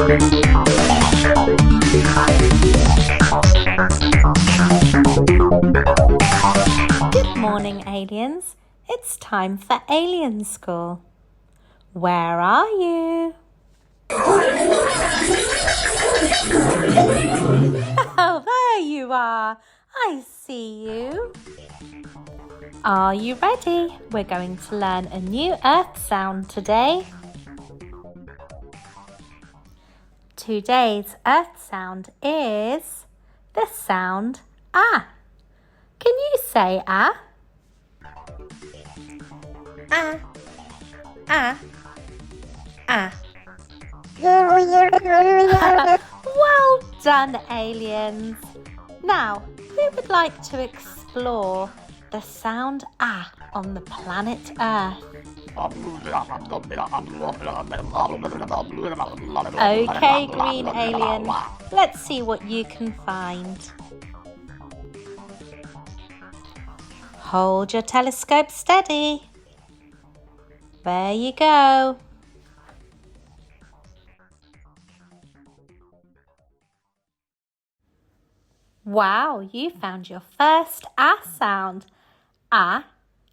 Good morning, aliens. It's time for Alien School. Where are you? Oh, there you are. I see you. Are you ready? We're going to learn a new Earth sound today. Today's Earth sound is the sound ah. Can you say ah? Ah, ah, ah. Well done, aliens. Now, who would like to explore the sound ah on the planet Earth? Okay, green alien, let's see what you can find. Hold your telescope steady. There you go. Wow, you found your first ah sound. Ah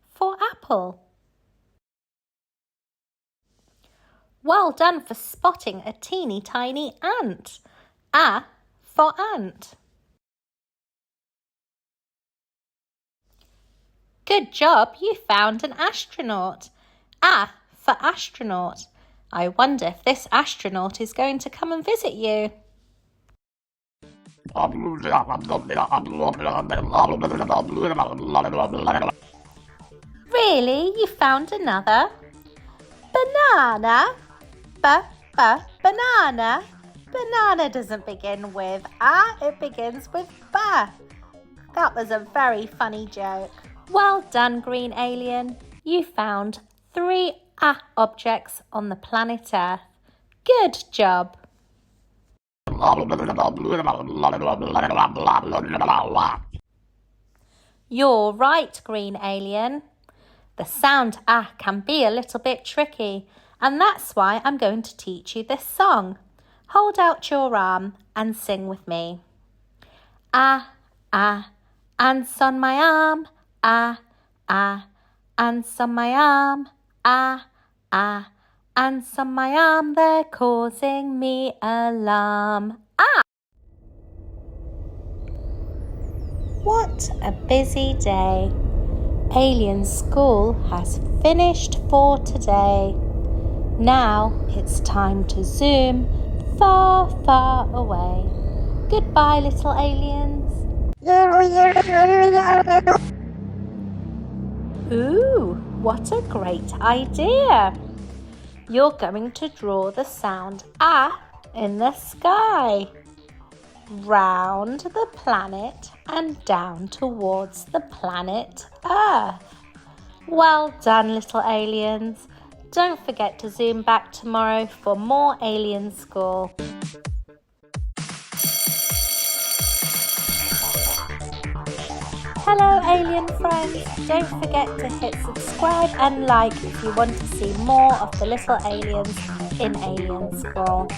for apple. Well done for spotting a teeny tiny ant. Ah for ant. Good job, you found an astronaut. Ah for astronaut. I wonder if this astronaut is going to come and visit you. Really? You found another? Banana? Banana? Banana doesn't begin with ah, it begins with ba. That was a very funny joke. Well done, green alien. You found 3 ah objects on the planet Earth. Good job. You're right, green alien. The sound ah can be a little bit tricky, and that's why I'm going to teach you this song. Hold out your arm and sing with me. Ah, ah, ants on my arm. Ah, ah, ants on my arm. Ah, ah, ants on my arm, they're causing me alarm. Ah! What a busy day. Alien School has finished for today. Now it's time to zoom far, far away. Goodbye, little aliens. Ooh, what a great idea. You're going to draw the sound ah in the sky, round the planet and down towards the planet Earth. Well done, little aliens. Don't forget to zoom back tomorrow for more Alien School. Hello, alien friends. Don't forget to hit subscribe and like if you want to see more of the little aliens in Alien School.